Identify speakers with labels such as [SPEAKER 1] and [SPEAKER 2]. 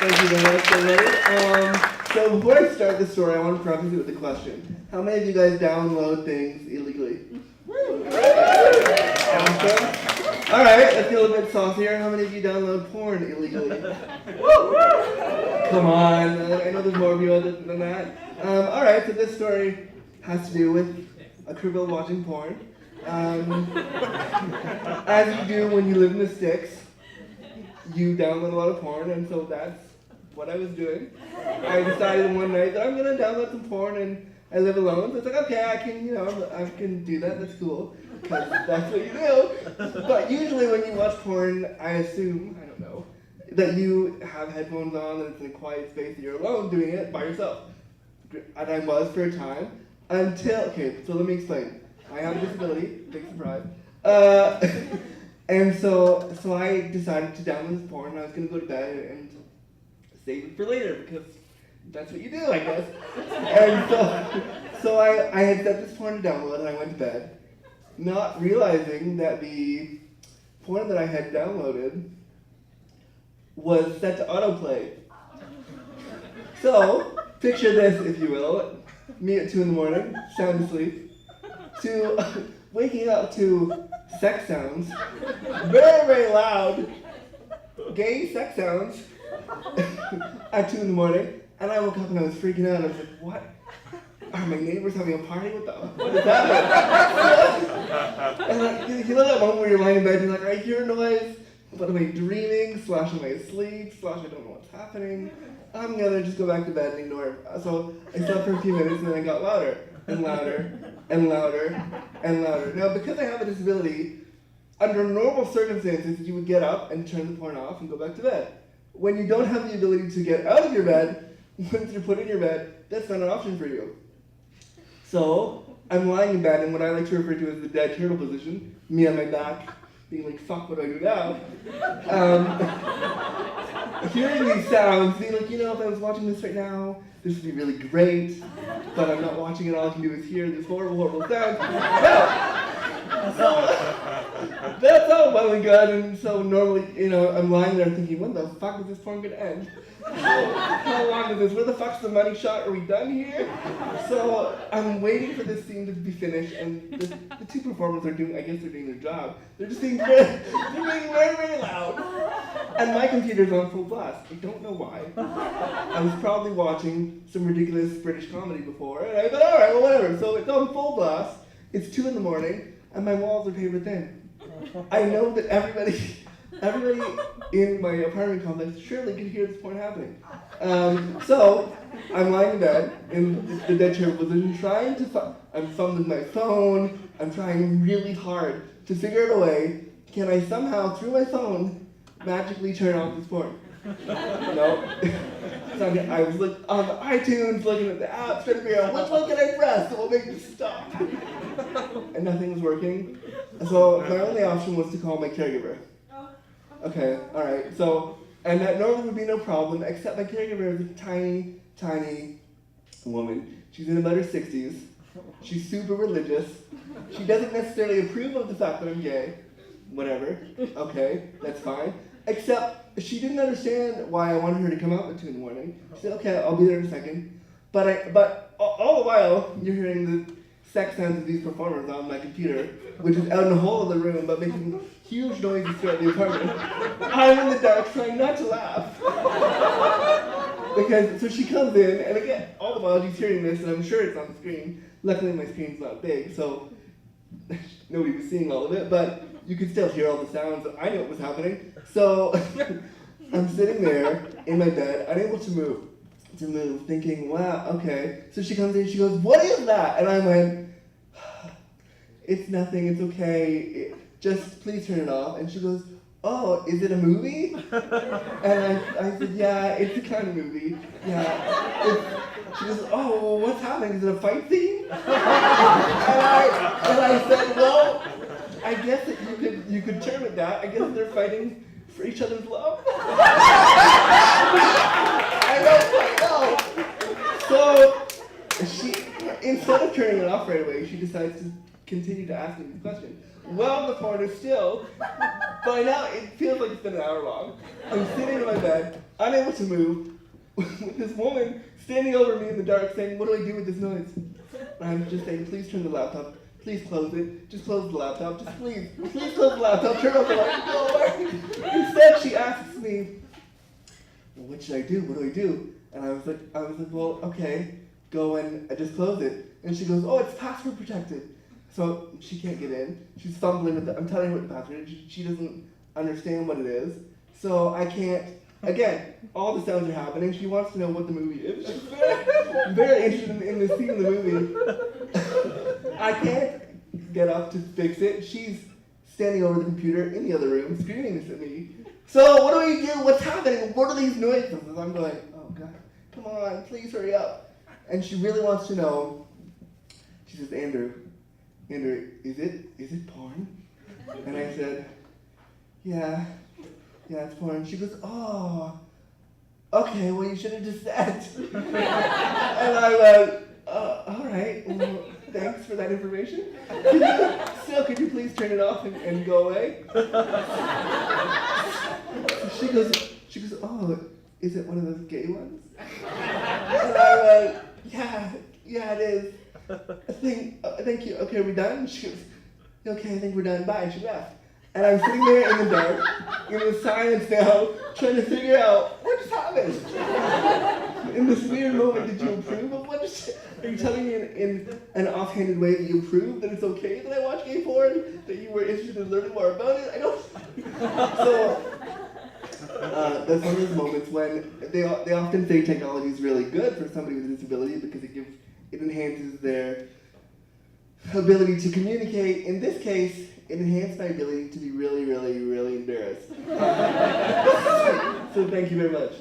[SPEAKER 1] Thank you very much, everybody. So before I start the story, I want to preface it with a question. How many of you guys download things illegally? Awesome. All right, let's get a little bit saucier. How many of you download porn illegally? Come on, I know there's more of you than that. All right, so this story has to do with a crew girl watching porn. As you do when you live in the sticks, you download a lot of porn, and so that's what I was doing. I decided one night that I'm gonna download some porn, and I live alone, so it's like, okay, I can do that, that's cool, because that's what you do. But usually when you watch porn, I assume, I don't know, that you have headphones on and it's in a quiet space and you're alone doing it by yourself. And I was for a time, until, okay, so let me explain. I have a disability, big surprise. And so I decided to download this porn, and I was gonna go to bed and save it for later, because that's what you do, I guess. And so I had set this porn to download, and I went to bed, not realizing that the porn that I had downloaded was set to autoplay. So, picture this, if you will, me at 2 in the morning, sound asleep, to waking up to sex sounds, very, very loud, gay sex sounds, at 2 in the morning, and I woke up and I was freaking out. I was like, what? Are my neighbors having a party? What is happening? And you know that moment where you're lying in bed and you're like, I hear a noise, but am I dreaming, / am I asleep, / I don't know what's happening. I'm gonna just go back to bed and ignore it. So I slept for a few minutes and then it got louder and louder and louder and louder. Now, because I have a disability, under normal circumstances, you would get up and turn the porn off and go back to bed. When you don't have the ability to get out of your bed, once you're put in your bed, that's not an option for you. So, I'm lying in bed in what I like to refer to as the dead turtle position, me on my back, being like, fuck, what do I do now? Hearing these sounds, being like, if I was watching this right now, this would be really great, but I'm not watching it, all I can do is hear these horrible, horrible sounds. So, that's all well and good, and so normally, I'm lying there thinking, when the fuck is this porn gonna end? How long is this? Where the fuck's the money shot? Are we done here? So I'm waiting for this scene to be finished, and the two performers are doing, I guess they're doing their job. They're just being very, very, very loud. And my computer's on full blast. I don't know why. I was probably watching some ridiculous British comedy before, and I thought, all right, well, whatever. So it's on full blast. It's 2 in the morning, and my walls are paper thin. I know that everybody in my apartment complex surely could hear this porn happening. So I'm lying in bed in the dead chair position, trying to. I'm fumbling my phone. I'm trying really hard to figure out a way. Can I somehow, through my phone, magically turn off this porn? No. So I was on iTunes, looking at the apps, trying to figure out which one can I press that will make this stop. And nothing was working. So my only option was to call my caregiver. Okay, alright, so, and that normally would be no problem, except my caregiver is a tiny, tiny woman. She's in about her 60s. She's super religious. She doesn't necessarily approve of the fact that I'm gay. Whatever. Okay, that's fine. Except, she didn't understand why I wanted her to come out at 2 in the morning. She said, okay, I'll be there in a second. But all the while, you're hearing the sex sounds of these performers on my computer, which is out in the whole of the room, but making huge noises throughout the apartment. I'm in the dark trying not to laugh. So she comes in, and again, all the while she's hearing this, and I'm sure it's on the screen. Luckily my screen's not big, so nobody was seeing all of it, but you could still hear all the sounds. I knew what was happening. So I'm sitting there in my bed, unable to move, thinking, wow, okay. So she comes in, she goes, what is that? And I went, it's nothing, it's okay, just please turn it off. And she goes, oh, is it a movie? And I said, yeah, it's a kind of movie. Yeah. She goes, oh, well, what's happening? Is it a fight scene? And I said, well, I guess that you could term it that. I guess they're fighting for each other's love. I don't quite know. So she, instead of turning turning it off right away, she decides to continue to ask me this question. Well, the porn is still, by now it feels like it's been an hour long. I'm sitting in my bed, unable to move, with this woman standing over me in the dark saying, what do I do with this noise? And I'm just saying, please turn the laptop, please close it, just close the laptop, just please close the laptop, turn off the light, go away. Instead, she asks me, well, what should I do? What do I do? And I was like, well, okay, go and just close it. And she goes, oh, it's password protected. So she can't get in. She's fumbling with I'm telling her what the password is. She doesn't understand what it is. So I can't, again, all the sounds are happening. She wants to know what the movie is. She's very, very interested in the scene of the movie. I can't get up to fix it. She's standing over the computer in the other room, screaming this at me. So what do we do? What's happening? What are these noises? And I'm going, oh God, come on, please hurry up. And she really wants to know. She says, Andrew, is it porn? And I said, yeah, it's porn. She goes, oh, okay, well you should have just said. And I went, all right, well, thanks for that information. Could you please turn it off and go away? She goes, oh, is it one of those gay ones? And I went, yeah, it is. Thank you. Okay, are we done? She goes, okay, I think we're done. Bye. And she left. And I'm sitting there in the dark, in the silence now, trying to figure out what just happened. In this weird moment, did you approve of what just? Are you telling me in an offhanded way that you approve that it's okay that I watch gay porn? That you were interested in learning more about it? I don't. So that's one of those moments when they often say technology is really good for somebody with a disability because it enhances their ability to communicate. In this case, it enhanced my ability to be really, really, really embarrassed. So thank you very much.